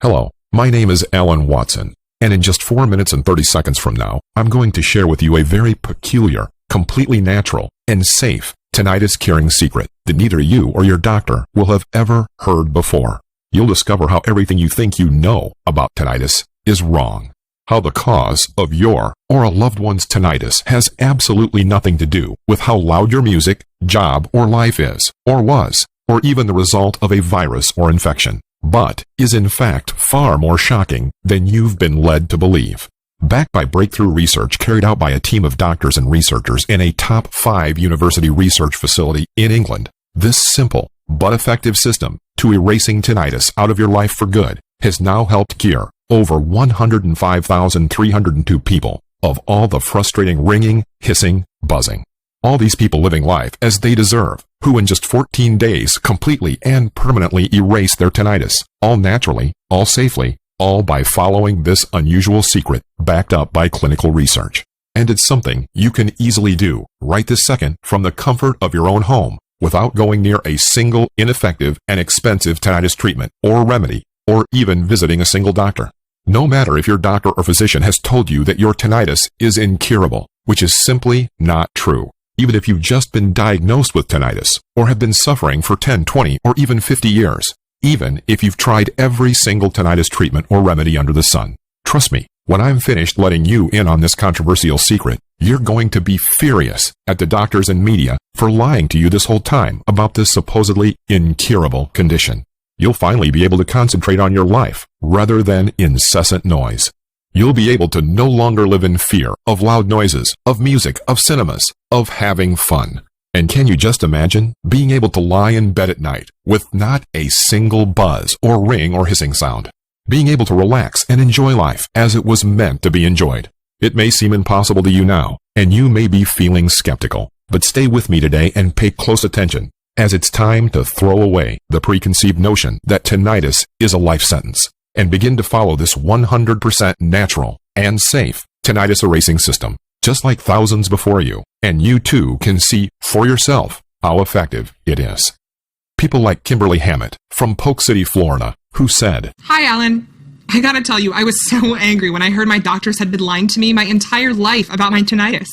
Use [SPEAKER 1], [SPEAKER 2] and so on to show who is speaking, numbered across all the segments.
[SPEAKER 1] Hello, my name is Alan Watson, and in just 4 minutes and 30 seconds from now, I'm going to share with you a very peculiar, completely natural, and safe tinnitus curing secret that neither you or your doctor will have ever heard before. You'll discover how everything you think you know about tinnitus is wrong. How the cause of your or a loved one's tinnitus has absolutely nothing to do with how loud your music, job, or life is, or was, or even the result of a virus or infection, but is in fact far more shocking than you've been led to believe. Backed by breakthrough research carried out by a team of doctors and researchers in a top 5 university research facility in England, this simple but effective system to erasing tinnitus out of your life for good has now helped cure over 105,302 people of all the frustrating ringing, hissing, buzzing. All these people living life as they deserve, who in just 14 days completely and permanently erase their tinnitus, all naturally, all safely, all by following this unusual secret backed up by clinical research. And it's something you can easily do right this second from the comfort of your own home without going near a single ineffective and expensive tinnitus treatment or remedy, or even visiting a single doctor. No matter if your doctor or physician has told you that your tinnitus is incurable, which is simply not true. Even if you've just been diagnosed with tinnitus, or have been suffering for 10, 20, or even 50 years, even if you've tried every single tinnitus treatment or remedy under the sun. Trust me, when I'm finished letting you in on this controversial secret, you're going to be furious at the doctors and media for lying to you this whole time about this supposedly incurable condition. You'll finally be able to concentrate on your life rather than incessant noise. You'll be able to no longer live in fear of loud noises, of music, of cinemas, of having fun. And can you just imagine being able to lie in bed at night with not a single buzz or ring or hissing sound? Being able to relax and enjoy life as it was meant to be enjoyed. It may seem impossible to you now, and you may be feeling skeptical, but stay with me today and pay close attention, as it's time to throw away the preconceived notion that tinnitus is a life sentence, and begin to follow this 100% natural and safe tinnitus erasing system, just like thousands before you, and you too can see for yourself how effective it is. People like Kimberly Hammett from Polk City, Florida, who said,
[SPEAKER 2] "Hi, Alan. I gotta tell you, I was so angry when I heard my doctors had been lying to me my entire life about my tinnitus.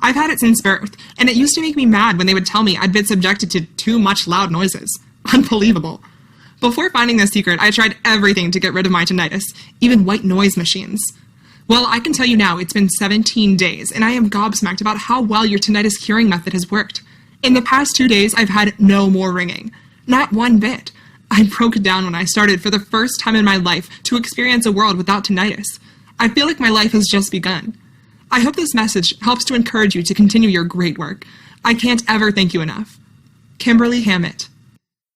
[SPEAKER 2] I've had it since birth, and it used to make me mad when they would tell me I'd been subjected to too much loud noises. Unbelievable. Before finding this secret, I tried everything to get rid of my tinnitus, even white noise machines. Well, I can tell you now it's been 17 days, and I am gobsmacked about how well your tinnitus curing method has worked. In the past 2 days, I've had no more ringing. Not one bit. I broke down when I started for the first time in my life to experience a world without tinnitus. I feel like my life has just begun. I hope this message helps to encourage you to continue your great work. I can't ever thank you enough. Kimberly Hammett."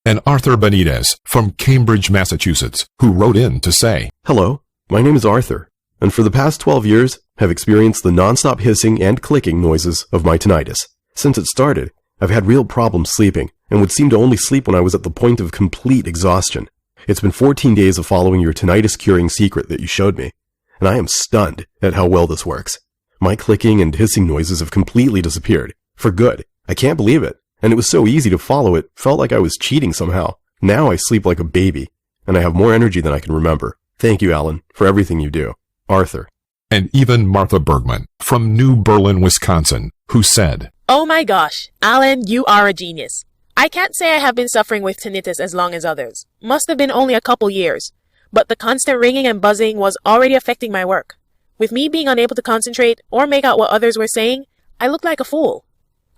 [SPEAKER 1] And Arthur Benitez from Cambridge, Massachusetts, who wrote in to say,
[SPEAKER 3] "Hello, my name is Arthur, and for the past 12 years have experienced the non-stop hissing and clicking noises of my tinnitus. Since it started, I've had real problems sleeping, and would seem to only sleep when I was at the point of complete exhaustion. It's been 14 days of following your tinnitus curing secret that you showed me, and I am stunned at how well this works. My clicking and hissing noises have completely disappeared, for good. I can't believe it, and it was so easy to follow it, felt like I was cheating somehow. Now I sleep like a baby, and I have more energy than I can remember. Thank you, Alan, for everything you do. Arthur."
[SPEAKER 1] And even Martha Bergman from New Berlin, Wisconsin, who said,
[SPEAKER 4] "Oh my gosh, Alan, you are a genius. I can't say I have been suffering with tinnitus as long as others. Must have been only a couple years. But the constant ringing and buzzing was already affecting my work. With me being unable to concentrate or make out what others were saying, I looked like a fool.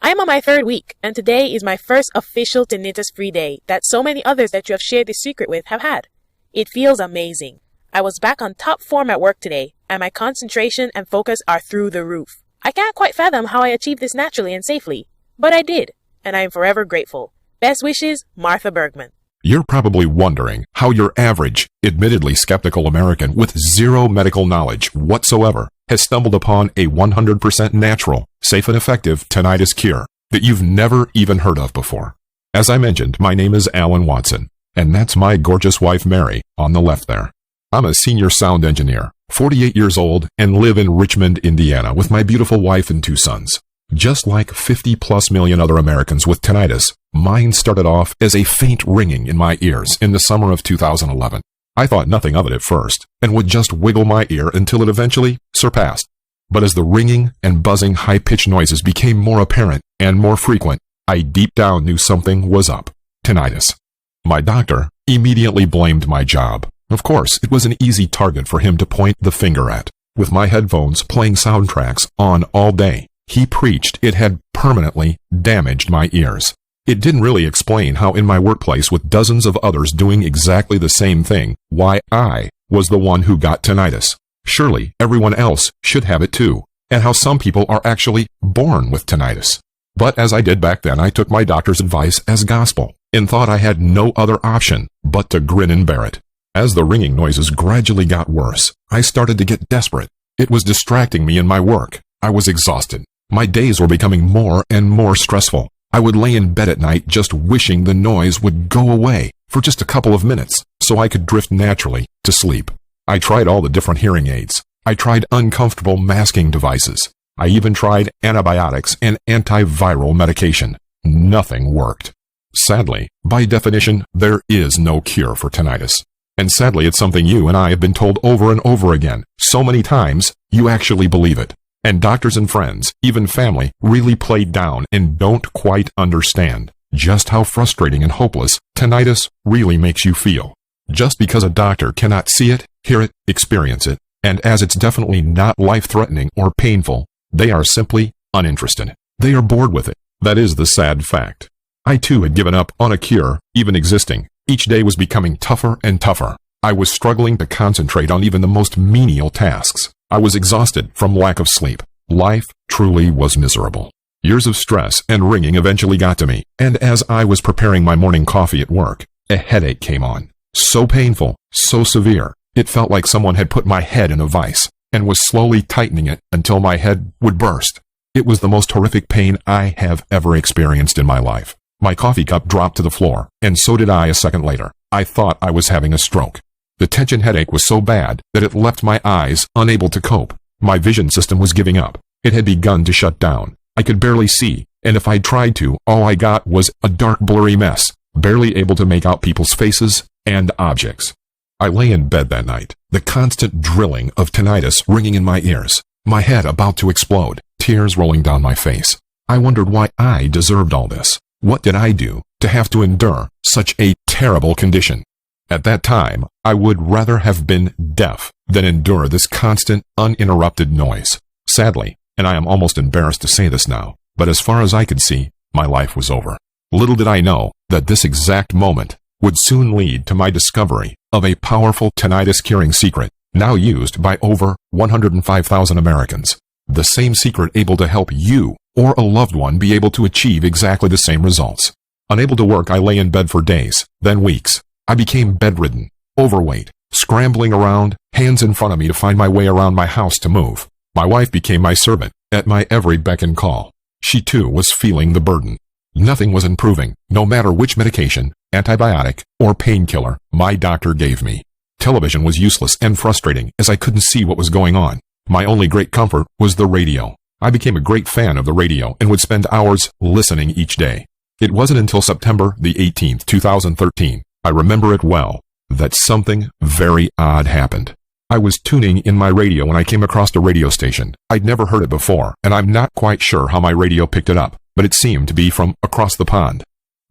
[SPEAKER 4] I am on my 3rd week, and today is my first official tinnitus-free day that so many others that you have shared this secret with have had. It feels amazing. I was back on top form at work today, and my concentration and focus are through the roof. I can't quite fathom how I achieved this naturally and safely, but I did, and I am forever grateful. Best wishes, Martha Bergman."
[SPEAKER 1] You're probably wondering how your average, admittedly skeptical American with zero medical knowledge whatsoever has stumbled upon a 100% natural, safe and effective tinnitus cure that you've never even heard of before. As I mentioned, my name is Alan Watson, and that's my gorgeous wife Mary on the left there. I'm a senior sound engineer, 48 years old, and live in Richmond, Indiana with my beautiful wife and 2 sons. Just like 50+ million other Americans with tinnitus, mine started off as a faint ringing in my ears in the summer of 2011. I thought nothing of it at first, and would just wiggle my ear until it eventually surpassed. But as the ringing and buzzing high-pitched noises became more apparent and more frequent, I deep down knew something was up. Tinnitus. My doctor immediately blamed my job. Of course, it was an easy target for him to point the finger at. With my headphones playing soundtracks on all day, he preached it had permanently damaged my ears. It didn't really explain how in my workplace with dozens of others doing exactly the same thing, why I was the one who got tinnitus. Surely everyone else should have it too, and how some people are actually born with tinnitus. But as I did back then, I took my doctor's advice as gospel and thought I had no other option but to grin and bear it. As the ringing noises gradually got worse, I started to get desperate. It was distracting me in my work. I was exhausted. My days were becoming more and more stressful. I would lay in bed at night just wishing the noise would go away for just a couple of minutes so I could drift naturally to sleep. I tried all the different hearing aids. I tried uncomfortable masking devices. I even tried antibiotics and antiviral medication. Nothing worked. Sadly, by definition, there is no cure for tinnitus. And sadly, it's something you and I have been told over and over again, so many times, you actually believe it. And doctors and friends, even family, really play down and don't quite understand just how frustrating and hopeless tinnitus really makes you feel. Just because a doctor cannot see it, hear it, experience it, and as it's definitely not life-threatening or painful, they are simply uninterested. They are bored with it. That is the sad fact. I too had given up on a cure, even existing. Each day was becoming tougher and tougher. I was struggling to concentrate on even the most menial tasks. I was exhausted from lack of sleep. Life truly was miserable. Years of stress and ringing eventually got to me, and as I was preparing my morning coffee at work, a headache came on. So painful, so severe, it felt like someone had put my head in a vice and was slowly tightening it until my head would burst. It was the most horrific pain I have ever experienced in my life. My coffee cup dropped to the floor, and so did I a second later. I thought I was having a stroke. The tension headache was so bad that it left my eyes unable to cope. My vision system was giving up. It had begun to shut down. I could barely see, and if I tried to, all I got was a dark, blurry mess, barely able to make out people's faces and objects. I lay in bed that night, the constant drilling of tinnitus ringing in my ears, my head about to explode, tears rolling down my face. I wondered why I deserved all this. What did I do to have to endure such a terrible condition? At that time, I would rather have been deaf than endure this constant, uninterrupted noise. Sadly, and I am almost embarrassed to say this now, but as far as I could see, my life was over. Little did I know that this exact moment would soon lead to my discovery of a powerful tinnitus curing secret now used by over 105,000 Americans. The same secret able to help you or a loved one be able to achieve exactly the same results. Unable to work, I lay in bed for days, then weeks. I became bedridden, overweight, scrambling around, hands in front of me to find my way around my house to move. My wife became my servant, at my every beck and call. She too was feeling the burden. Nothing was improving, no matter which medication, antibiotic, or painkiller my doctor gave me. Television was useless and frustrating as I couldn't see what was going on. My only great comfort was the radio. I became a great fan of the radio and would spend hours listening each day. It wasn't until September the 18th, 2013, I remember it well, that something very odd happened. I was tuning in my radio when I came across a radio station. I'd never heard it before, and I'm not quite sure how my radio picked it up, but it seemed to be from across the pond.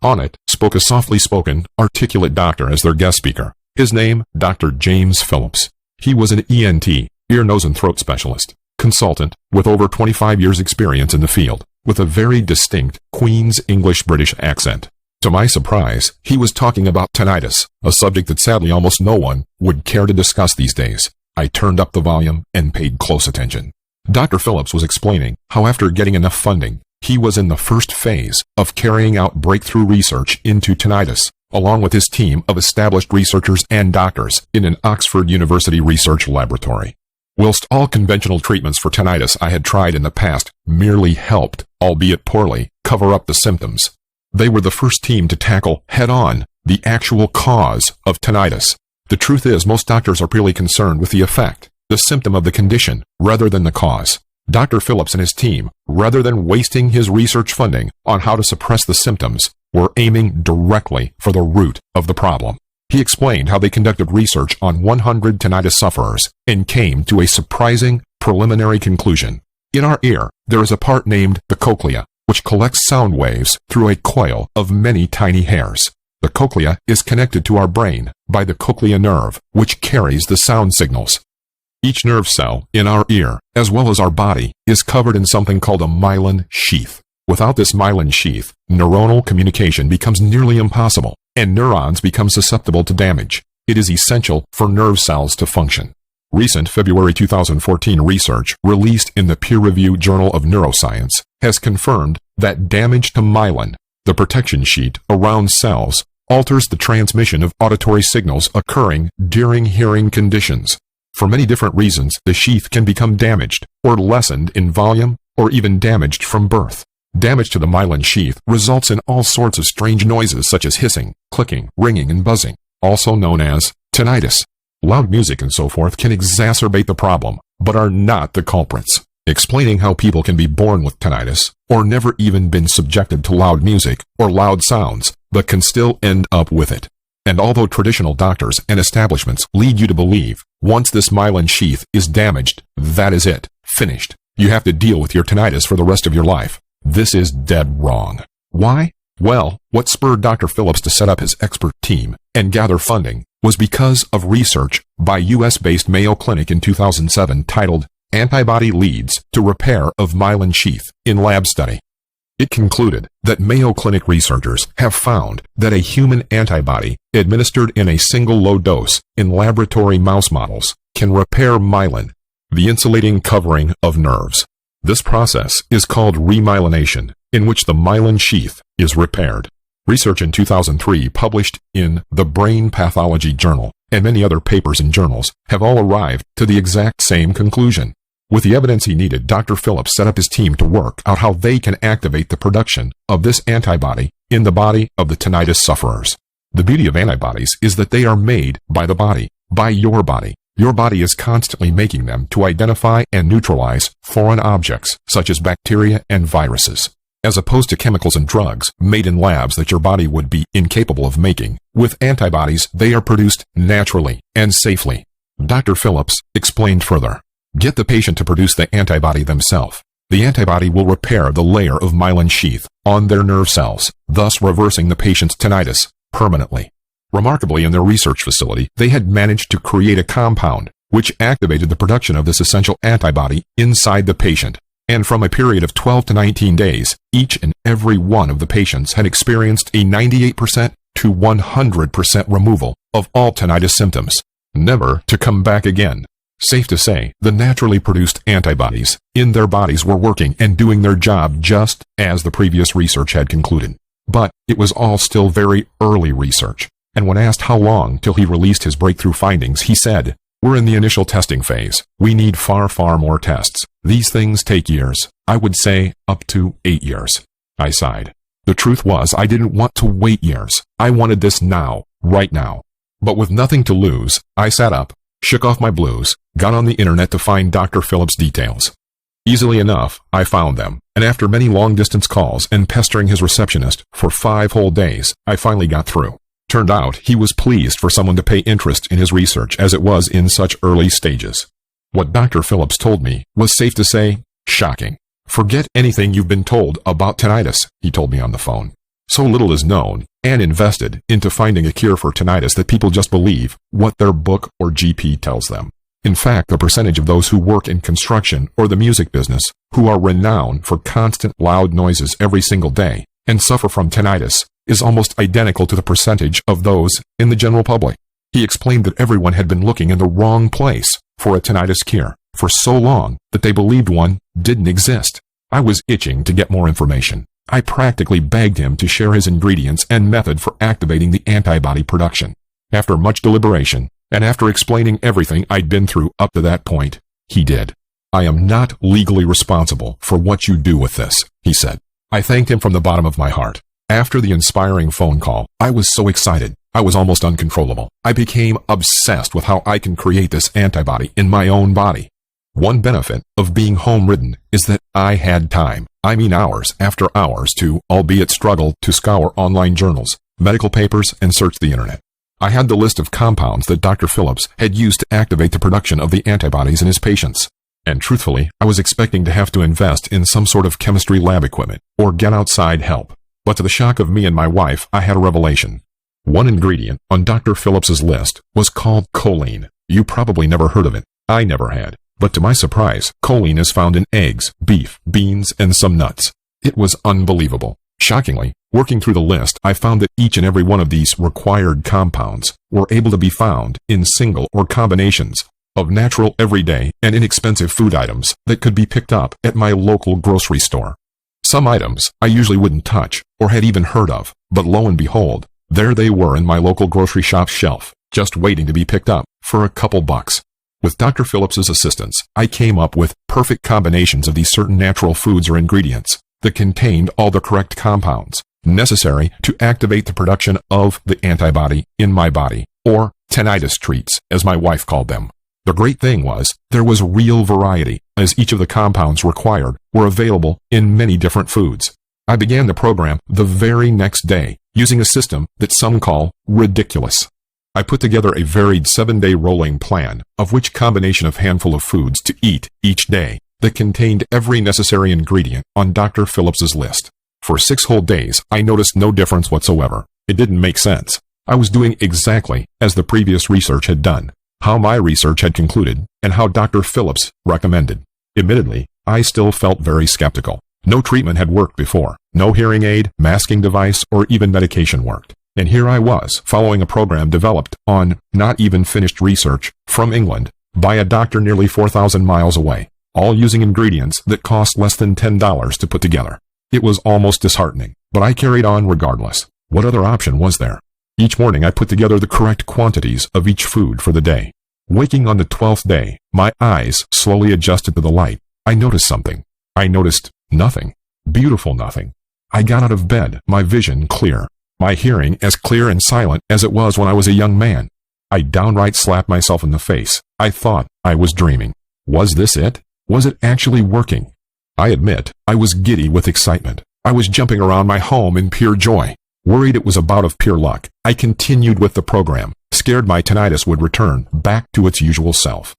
[SPEAKER 1] On it spoke a softly spoken, articulate doctor as their guest speaker. His name, Dr. James Phillips. He was an ENT, ear, nose, and throat specialist, consultant with over 25 years' experience in the field, with a very distinct Queen's English-British accent. To my surprise, he was talking about tinnitus, a subject that sadly almost no one would care to discuss these days. I turned up the volume and paid close attention. Dr. Phillips was explaining how after getting enough funding, he was in the first phase of carrying out breakthrough research into tinnitus, along with his team of established researchers and doctors in an Oxford University research laboratory. Whilst all conventional treatments for tinnitus I had tried in the past merely helped, albeit poorly, cover up the symptoms, they were the first team to tackle head-on the actual cause of tinnitus. The truth is, most doctors are purely concerned with the effect, the symptom of the condition, rather than the cause. Dr. Phillips and his team, rather than wasting his research funding on how to suppress the symptoms, were aiming directly for the root of the problem. He explained how they conducted research on 100 tinnitus sufferers and came to a surprising preliminary conclusion. In our ear, there is a part named the cochlea, which collects sound waves through a coil of many tiny hairs. The cochlea is connected to our brain by the cochlea nerve, which carries the sound signals. Each nerve cell in our ear, as well as our body, is covered in something called a myelin sheath. Without this myelin sheath, neuronal communication becomes nearly impossible, and neurons become susceptible to damage. It is essential for nerve cells to function. Recent February 2014 research released in the peer-reviewed Journal of Neuroscience has confirmed that damage to myelin, the protection sheet around cells, alters the transmission of auditory signals occurring during hearing conditions. For many different reasons, the sheath can become damaged or lessened in volume or even damaged from birth. Damage to the myelin sheath results in all sorts of strange noises such as hissing, clicking, ringing, and buzzing, also known as tinnitus. Loud music and so forth can exacerbate the problem, but are not the culprits. Explaining how people can be born with tinnitus, or never even been subjected to loud music or loud sounds, but can still end up with it. And although traditional doctors and establishments lead you to believe, once this myelin sheath is damaged, that is it, finished. You have to deal with your tinnitus for the rest of your life. This is dead wrong. Why? Well, what spurred Dr. Phillips to set up his expert team and gather funding was because of research by US-based Mayo Clinic in 2007 titled Antibody Leads to Repair of Myelin Sheath in Lab Study. It concluded that Mayo Clinic researchers have found that a human antibody administered in a single low dose in laboratory mouse models can repair myelin, the insulating covering of nerves. This process is called remyelination, in which the myelin sheath is repaired. Research in 2003 published in the Brain Pathology Journal and many other papers and journals have all arrived to the exact same conclusion. With the evidence he needed, Dr. Phillips set up his team to work out how they can activate the production of this antibody in the body of the tinnitus sufferers. The beauty of antibodies is that they are made by the body, by your body. Your body is constantly making them to identify and neutralize foreign objects, such as bacteria and viruses. As opposed to chemicals and drugs made in labs that your body would be incapable of making, with antibodies they are produced naturally and safely. Dr. Phillips explained further. Get the patient to produce the antibody themselves. The antibody will repair the layer of myelin sheath on their nerve cells, thus reversing the patient's tinnitus permanently. Remarkably, in their research facility, they had managed to create a compound which activated the production of this essential antibody inside the patient. And from a period of 12 to 19 days, each and every one of the patients had experienced a 98% to 100% removal of all tinnitus symptoms, never to come back again. Safe to say, the naturally produced antibodies in their bodies were working and doing their job just as the previous research had concluded. But it was all still very early research, and when asked how long till he released his breakthrough findings, he said, "We're in the initial testing phase. We need far more tests. These things take years. I would say up to 8 years. I sighed. The truth was, I didn't want to wait years. I wanted this now, right now. But with nothing to lose, I sat up, shook off my blues, got on the internet to find Dr. Phillips' details. Easily enough, I found them, and after many long-distance calls and pestering his receptionist for 5 whole days, I finally got through. Turned out he was pleased for someone to pay interest in his research as it was in such early stages. What Dr. Phillips told me was, safe to say, shocking. Forget anything you've been told about tinnitus, he told me on the phone. So little is known and invested into finding a cure for tinnitus that people just believe what their book or GP tells them. In fact, the percentage of those who work in construction or the music business who are renowned for constant loud noises every single day and suffer from tinnitus is almost identical to the percentage of those in the general public. He explained that everyone had been looking in the wrong place for a tinnitus cure for so long that they believed one didn't exist. I was itching to get more information. I practically begged him to share his ingredients and method for activating the antibody production. After much deliberation, and after explaining everything I'd been through up to that point, he did. "I am not legally responsible for what you do with this," he said. I thanked him from the bottom of my heart. After the inspiring phone call, I was so excited. I was almost uncontrollable. I became obsessed with how I can create this antibody in my own body. One benefit of being home-ridden is that I had time, I mean hours after hours, to, albeit struggle, to scour online journals, medical papers, and search the internet. I had the list of compounds that Dr. Phillips had used to activate the production of the antibodies in his patients. And truthfully, I was expecting to have to invest in some sort of chemistry lab equipment or get outside help. But to the shock of me and my wife, I had a revelation. One ingredient on Dr. Phillips's list was called choline. You probably never heard of it. I never had. But to my surprise, choline is found in eggs, beef, beans, and some nuts. It was unbelievable. Shockingly, working through the list, I found that each and every one of these required compounds were able to be found in single or combinations of natural, everyday, and inexpensive food items that could be picked up at my local grocery store. Some items I usually wouldn't touch or had even heard of, but lo and behold, there they were in my local grocery shop's shelf, just waiting to be picked up for a couple bucks. With Dr. Phillips's assistance, I came up with perfect combinations of these certain natural foods or ingredients that contained all the correct compounds necessary to activate the production of the antibody in my body, or tinnitus treats, as my wife called them. The great thing was, there was real variety, as each of the compounds required were available in many different foods. I began the program the very next day, using a system that some call ridiculous. I put together a varied 7-day rolling plan of which combination of handful of foods to eat each day that contained every necessary ingredient on Dr. Phillips's list. For 6 whole days, I noticed no difference whatsoever. It didn't make sense. I was doing exactly as the previous research had done, how my research had concluded, and how Dr. Phillips recommended. Admittedly, I still felt very skeptical. No treatment had worked before. No hearing aid, masking device, or even medication worked. And here I was, following a program developed on not even finished research from England by a doctor nearly 4,000 miles away, all using ingredients that cost less than $10 to put together. It was almost disheartening, but I carried on regardless. What other option was there? Each morning I put together the correct quantities of each food for the day. Waking on the 12th day, my eyes slowly adjusted to the light. I noticed something. I noticed nothing. Beautiful nothing. I got out of bed, my vision clear. My hearing as clear and silent as it was when I was a young man. I downright slapped myself in the face. I thought I was dreaming. Was this it? Was it actually working? I admit, I was giddy with excitement. I was jumping around my home in pure joy. Worried it was a bout of pure luck, I continued with the program, scared my tinnitus would return back to its usual self.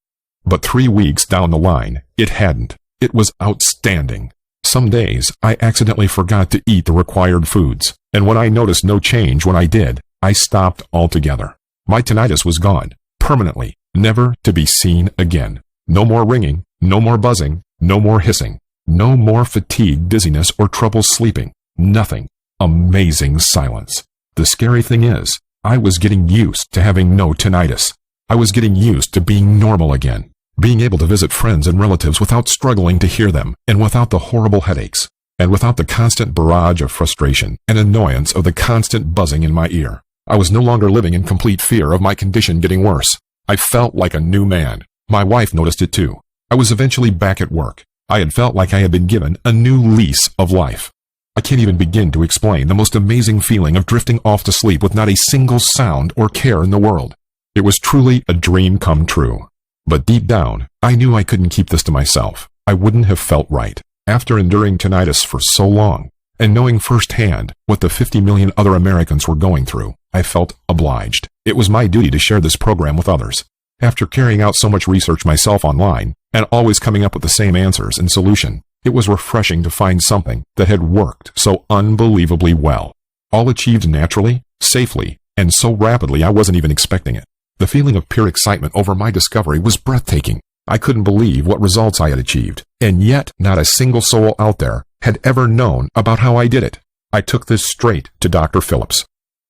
[SPEAKER 1] But 3 weeks down the line, it hadn't. It was outstanding. Some days, I accidentally forgot to eat the required foods, and when I noticed no change when I did, I stopped altogether. My tinnitus was gone, permanently, never to be seen again. No more ringing, no more buzzing, no more hissing, no more fatigue, dizziness, or trouble sleeping. Nothing. Amazing silence. The scary thing is, I was getting used to having no tinnitus. I was getting used to being normal again, being able to visit friends and relatives without struggling to hear them, and without the horrible headaches, and without the constant barrage of frustration and annoyance of the constant buzzing in my ear. I was no longer living in complete fear of my condition getting worse. I felt like a new man. My wife noticed it too. I was eventually back at work. I had felt like I had been given a new lease of life. I can't even begin to explain the most amazing feeling of drifting off to sleep with not a single sound or care in the world. It was truly a dream come true. But deep down, I knew I couldn't keep this to myself. I wouldn't have felt right. After enduring tinnitus for so long, and knowing firsthand what the 50 million other Americans were going through, I felt obliged. It was my duty to share this program with others. After carrying out so much research myself online, and always coming up with the same answers and solution, it was refreshing to find something that had worked so unbelievably well. All achieved naturally, safely, and so rapidly I wasn't even expecting it. The feeling of pure excitement over my discovery was breathtaking. I couldn't believe what results I had achieved, and yet not a single soul out there had ever known about how I did it. I took this straight to Dr. Phillips.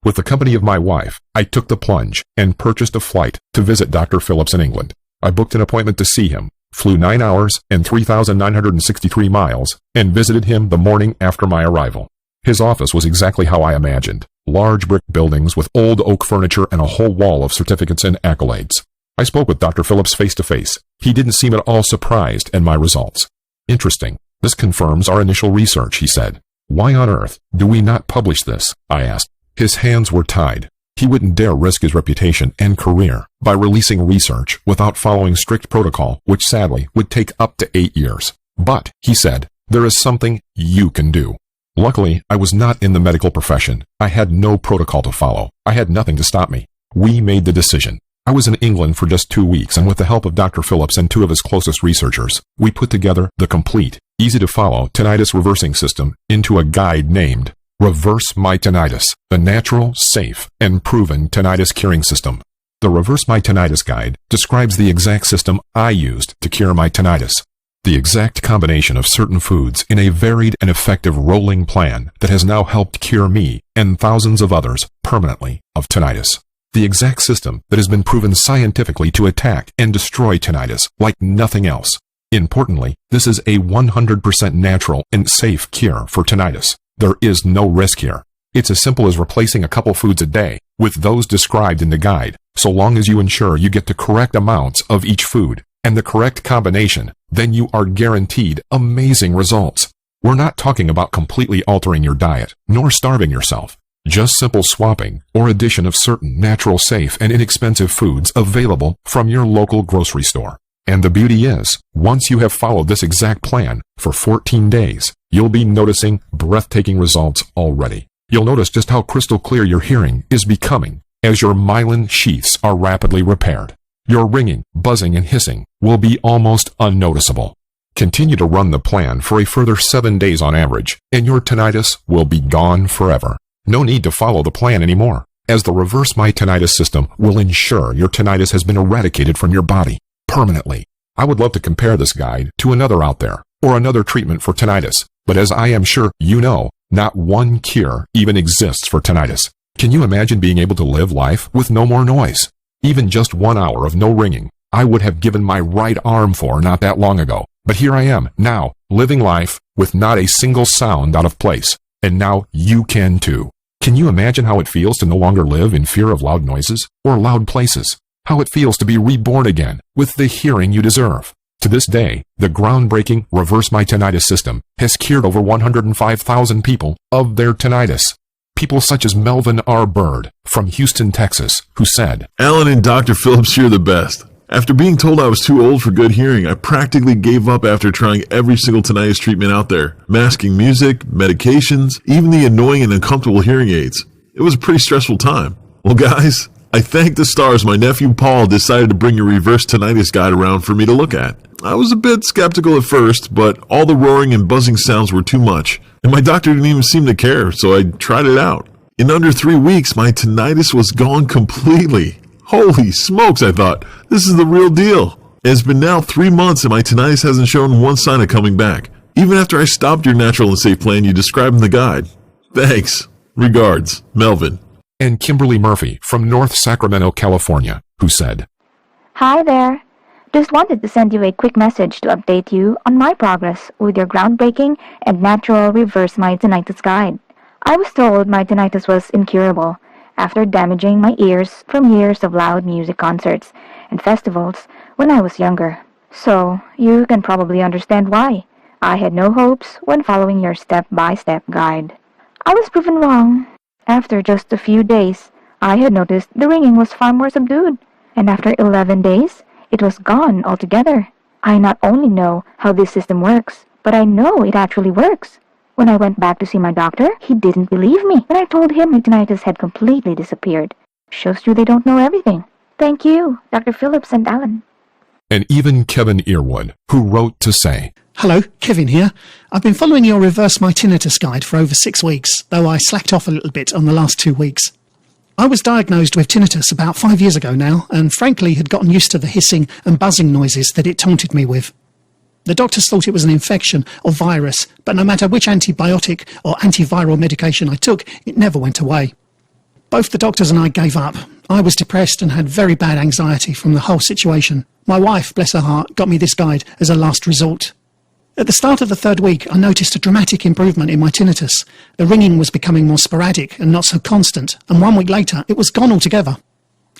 [SPEAKER 1] With the company of my wife, I took the plunge and purchased a flight to visit Dr. Phillips in England. I booked an appointment to see him, flew 9 hours and 3,963 miles, and visited him the morning after my arrival. His office was exactly how I imagined. Large brick buildings with old oak furniture and a whole wall of certificates and accolades. I spoke with Dr. Phillips face to face. He didn't seem at all surprised at my results. Interesting. This confirms our initial research, he said. Why on earth do we not publish this? I asked. His hands were tied. He wouldn't dare risk his reputation and career by releasing research without following strict protocol, which sadly would take up to 8 years. But, he said, there is something you can do. Luckily, I was not in the medical profession. I had no protocol to follow. I had nothing to stop me. we made the decision. I was in England for just 2 weeks, and with the help of Dr. Phillips and 2 of his closest researchers, we put together the complete, easy-to-follow tinnitus reversing system into a guide named Reverse My Tinnitus, the natural, safe, and proven tinnitus curing system. The Reverse My Tinnitus guide describes the exact system I used to cure my tinnitus. The exact combination of certain foods in a varied and effective rolling plan that has now helped cure me and thousands of others permanently of tinnitus. The exact system that has been proven scientifically to attack and destroy tinnitus like nothing else. Importantly, this is a 100% natural and safe cure for tinnitus. There is no risk here. It's as simple as replacing a couple foods a day with those described in the guide, so long as you ensure you get the correct amounts of each food and the correct combination, then you are guaranteed amazing results. We're not talking about completely altering your diet, nor starving yourself. Just simple swapping or addition of certain natural, safe, and inexpensive foods available from your local grocery store. And the beauty is, once you have followed this exact plan for 14 days, you'll be noticing breathtaking results already. You'll notice just how crystal clear your hearing is becoming as your myelin sheaths are rapidly repaired. Your ringing, buzzing, and hissing will be almost unnoticeable. Continue to run the plan for a further 7 days on average, and your tinnitus will be gone forever. No need to follow the plan anymore, as the Reverse My Tinnitus system will ensure your tinnitus has been eradicated from your body permanently. I would love to compare this guide to another out there, or another treatment for tinnitus, but as I am sure you know, not one cure even exists for tinnitus. Can you imagine being able to live life with no more noise? Even just 1 hour of no ringing, I would have given my right arm for not that long ago. But here I am, now, living life with not a single sound out of place. And now you can too. Can you imagine how it feels to no longer live in fear of loud noises or loud places? How it feels to be reborn again with the hearing you deserve? To this day, the groundbreaking Reverse My Tinnitus system has cured over 105,000 people of their tinnitus. People such as Melvin R. Bird from Houston, Texas, who said,
[SPEAKER 5] "Alan and Dr. Phillips, you're the best. After being told I was too old for good hearing, I practically gave up after trying every single tinnitus treatment out there. Masking music, medications, even the annoying and uncomfortable hearing aids. It was a pretty stressful time. Well, guys, I thank the stars my nephew Paul decided to bring a reverse tinnitus guide around for me to look at. I was a bit skeptical at first, but all the roaring and buzzing sounds were too much, and my doctor didn't even seem to care, so I tried it out. In under 3 weeks, my tinnitus was gone completely. Holy smokes, I thought, this is the real deal. It's been now 3 months and my tinnitus hasn't shown one sign of coming back, even after I stopped your natural and safe plan you described in the guide. Thanks. Regards, Melvin."
[SPEAKER 1] and Kimberly Murphy from North Sacramento, California, who said,
[SPEAKER 6] Hi there. Just wanted to send you a quick message to update you on my progress with your groundbreaking and natural Reverse My Tinnitus guide. I was told my tinnitus was incurable after damaging my ears from years of loud music concerts and festivals when I was younger. So, you can probably understand why I had no hopes when following your step-by-step guide. I was proven wrong. After just a few days, I had noticed the ringing was far more subdued, and after 11 days, it was gone altogether. I not only know how this system works, but I know it actually works. When I went back to see my doctor, he didn't believe me when I told him my tinnitus had completely disappeared. Shows you they don't know everything. Thank you, Dr. Phillips and Alan.
[SPEAKER 1] and even Kevin Earwood, who wrote to say,
[SPEAKER 7] Hello, Kevin here. I've been following your Reverse My Tinnitus guide for over 6 weeks, though I slacked off a little bit on the last 2 weeks. I was diagnosed with tinnitus about 5 years ago now, and frankly had gotten used to the hissing and buzzing noises that it taunted me with. The doctors thought it was an infection or virus, but no matter which antibiotic or antiviral medication I took, it never went away. Both the doctors and I gave up. I was depressed and had very bad anxiety from the whole situation. My wife, bless her heart, got me this guide as a last resort. At the start of the 3rd week, I noticed a dramatic improvement in my tinnitus. The ringing was becoming more sporadic and not so constant, and 1 week later, it was gone altogether.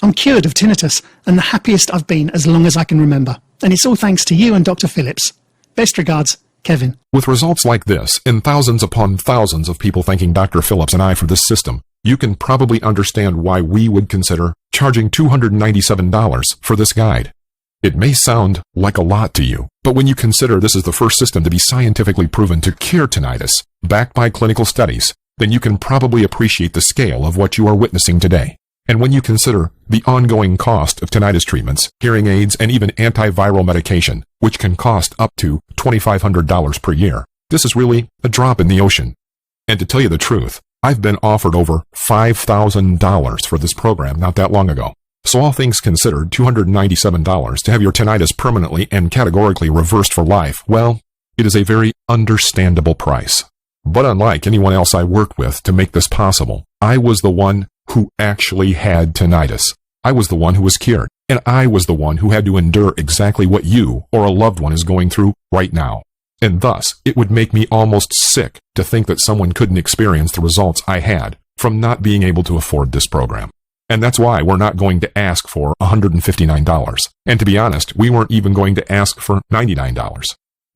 [SPEAKER 7] I'm cured of tinnitus, and the happiest I've been as long as I can remember. And it's all thanks to you and Dr. Phillips. Best regards, Kevin.
[SPEAKER 1] With results like this, and thousands upon thousands of people thanking Dr. Phillips and I for this system, you can probably understand why we would consider charging $297 for this guide. It may sound like a lot to you, but when you consider this is the first system to be scientifically proven to cure tinnitus, backed by clinical studies, then you can probably appreciate the scale of what you are witnessing today. And when you consider the ongoing cost of tinnitus treatments, hearing aids, and even antiviral medication, which can cost up to $2,500 per year, this is really a drop in the ocean. And to tell you the truth, I've been offered over $5,000 for this program not that long ago. So all things considered, $297 to have your tinnitus permanently and categorically reversed for life, well, it is a very understandable price. But unlike anyone else I worked with to make this possible, I was the one who actually had tinnitus. I was the one who was cured, and I was the one who had to endure exactly what you or a loved one is going through right now. And thus, it would make me almost sick to think that someone couldn't experience the results I had from not being able to afford this program. And that's why we're not going to ask for $159. And to be honest, we weren't even going to ask for $99.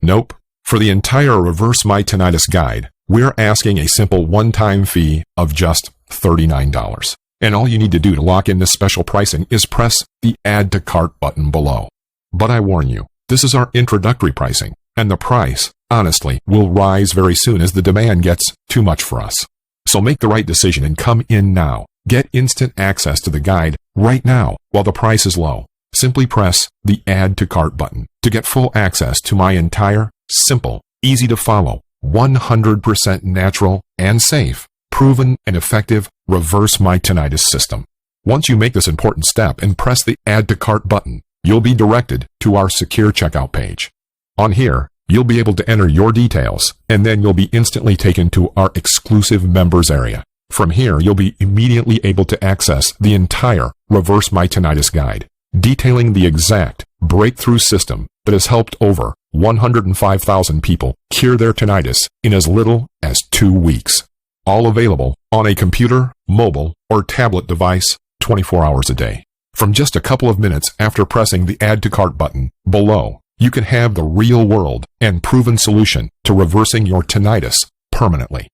[SPEAKER 1] Nope. For the entire Reverse My Tinnitus guide, we're asking a simple one-time fee of just $39. And all you need to do to lock in this special pricing is press the Add to Cart button below. But I warn you, this is our introductory pricing, and the price, honestly, will rise very soon as the demand gets too much for us. So make the right decision and come in now. Get instant access to the guide right now while the price is low. Simply press the Add to Cart button to get full access to my entire, simple, easy to follow, 100% natural and safe, proven and effective Reverse My Tinnitus system. Once you make this important step and press the Add to Cart button, you'll be directed to our secure checkout page. On here, you'll be able to enter your details, and then you'll be instantly taken to our exclusive members area. From here, you'll be immediately able to access the entire Reverse My Tinnitus guide, detailing the exact breakthrough system that has helped over 105,000 people cure their tinnitus in as little as 2 weeks. All available on a computer, mobile, or tablet device 24 hours a day. From just a couple of minutes after pressing the Add to Cart button below, you can have the real world and proven solution to reversing your tinnitus permanently.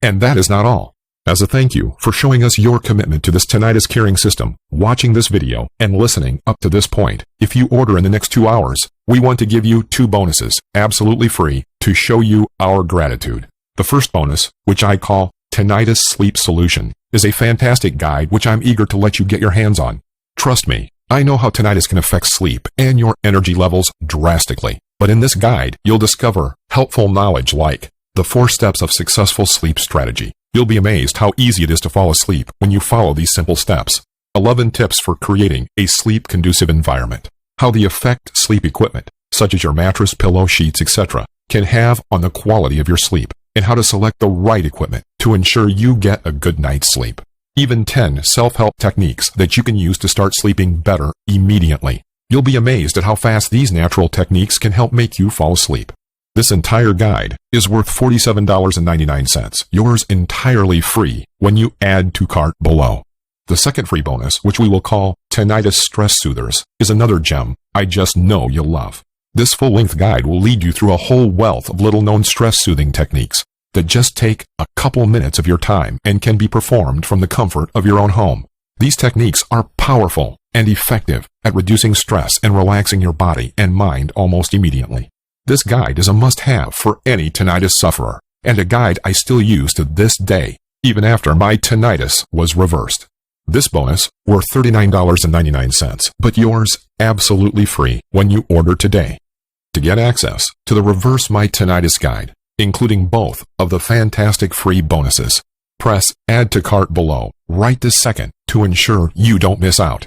[SPEAKER 1] And that is not all. As a thank you for showing us your commitment to this tinnitus curing system, watching this video, and listening up to this point, if you order in the next 2 hours, we want to give you 2 bonuses, absolutely free, to show you our gratitude. The first bonus, which I call Tinnitus Sleep Solution, is a fantastic guide which I'm eager to let you get your hands on. Trust me, I know how tinnitus can affect sleep and your energy levels drastically, but in this guide, you'll discover helpful knowledge like the 4 steps of successful sleep strategy. You'll be amazed how easy it is to fall asleep when you follow these simple steps. 11 tips for creating a sleep-conducive environment. How the effect sleep equipment, such as your mattress, pillow, sheets, etc., can have on the quality of your sleep, and how to select the right equipment to ensure you get a good night's sleep. Even 10 self-help techniques that you can use to start sleeping better immediately. You'll be amazed at how fast these natural techniques can help make you fall asleep. This entire guide is worth $47.99, yours entirely free when you add to cart below. The second free bonus, which we will call Tinnitus Stress Soothers, is another gem I just know you'll love. This full-length guide will lead you through a whole wealth of little-known stress-soothing techniques that just take a couple minutes of your time and can be performed from the comfort of your own home. These techniques are powerful and effective at reducing stress and relaxing your body and mind almost immediately. This guide is a must-have for any tinnitus sufferer, and a guide I still use to this day, even after my tinnitus was reversed. This bonus worth $39.99, but yours absolutely free when you order today. To get access to the Reverse My Tinnitus guide, including both of the fantastic free bonuses, press Add to Cart below right this second to ensure you don't miss out.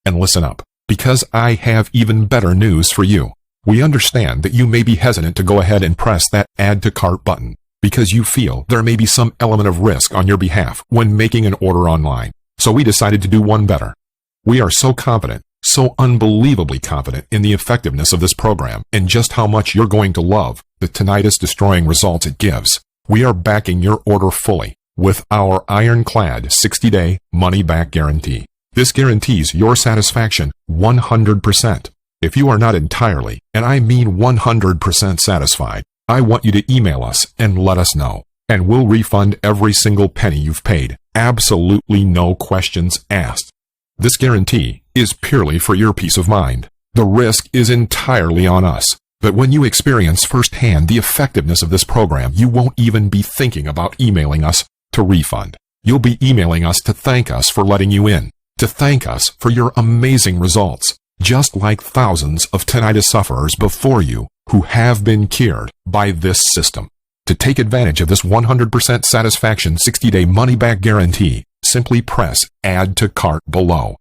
[SPEAKER 1] And listen up, because I have even better news for you. We understand that you may be hesitant to go ahead and press that Add to Cart button because you feel there may be some element of risk on your behalf when making an order online. So we decided to do one better. We are so confident, so unbelievably confident in the effectiveness of this program and just how much you're going to love the tinnitus-destroying results it gives. We are backing your order fully with our ironclad 60-day money-back guarantee. This guarantees your satisfaction 100%. If you are not entirely, and I mean 100% satisfied, I want you to email us and let us know, and we'll refund every single penny you've paid. Absolutely no questions asked. This guarantee is purely for your peace of mind. The risk is entirely on us. But when you experience firsthand the effectiveness of this program, you won't even be thinking about emailing us to refund. You'll be emailing us to thank us for letting you in, to thank us for your amazing results, just like thousands of tinnitus sufferers before you who have been cured by this system. To take advantage of this 100% satisfaction 60-day money-back guarantee, simply press Add to Cart below.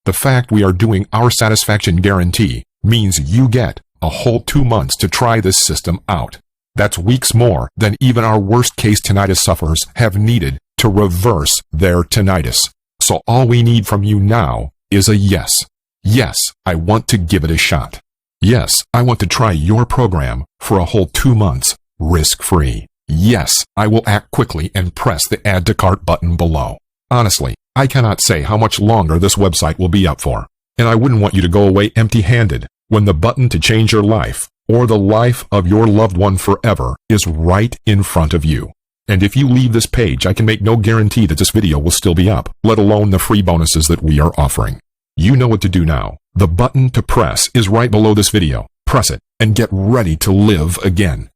[SPEAKER 1] The fact we are doing our satisfaction guarantee means you get a whole 2 months to try this system out. That's weeks more than even our worst-case tinnitus sufferers have needed to reverse their tinnitus. So all we need from you now is a yes. Yes, I want to give it a shot. Yes, I want to try your program for a whole 2 months, risk-free. Yes, I will act quickly and press the Add to Cart button below. Honestly, I cannot say how much longer this website will be up for, and I wouldn't want you to go away empty-handed when the button to change your life or the life of your loved one forever is right in front of you. And if you leave this page, I can make no guarantee that this video will still be up, let alone the free bonuses that we are offering. You know what to do now. The button to press is right below this video. Press it and get ready to live again.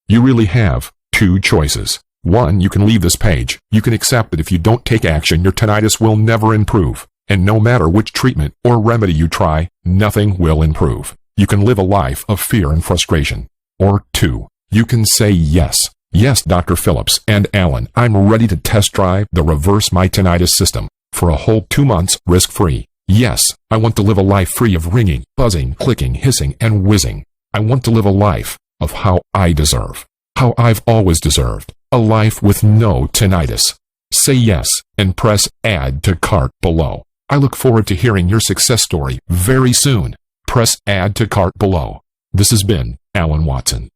[SPEAKER 1] You really have two choices. One, you can leave this page. You can accept that if you don't take action, your tinnitus will never improve. And no matter which treatment or remedy you try, nothing will improve. You can live a life of fear and frustration. Or two, you can say yes. Yes, Dr. Phillips and Alan, I'm ready to test drive the Reverse My Tinnitus system for a whole 2 months risk-free. Yes, I want to live a life free of ringing, buzzing, clicking, hissing, and whizzing. I want to live a life of how I deserve, how I've always deserved, a life with no tinnitus. Say yes and press Add to Cart below. I look forward to hearing your success story very soon. Press Add to Cart below. This has been Alan Watson.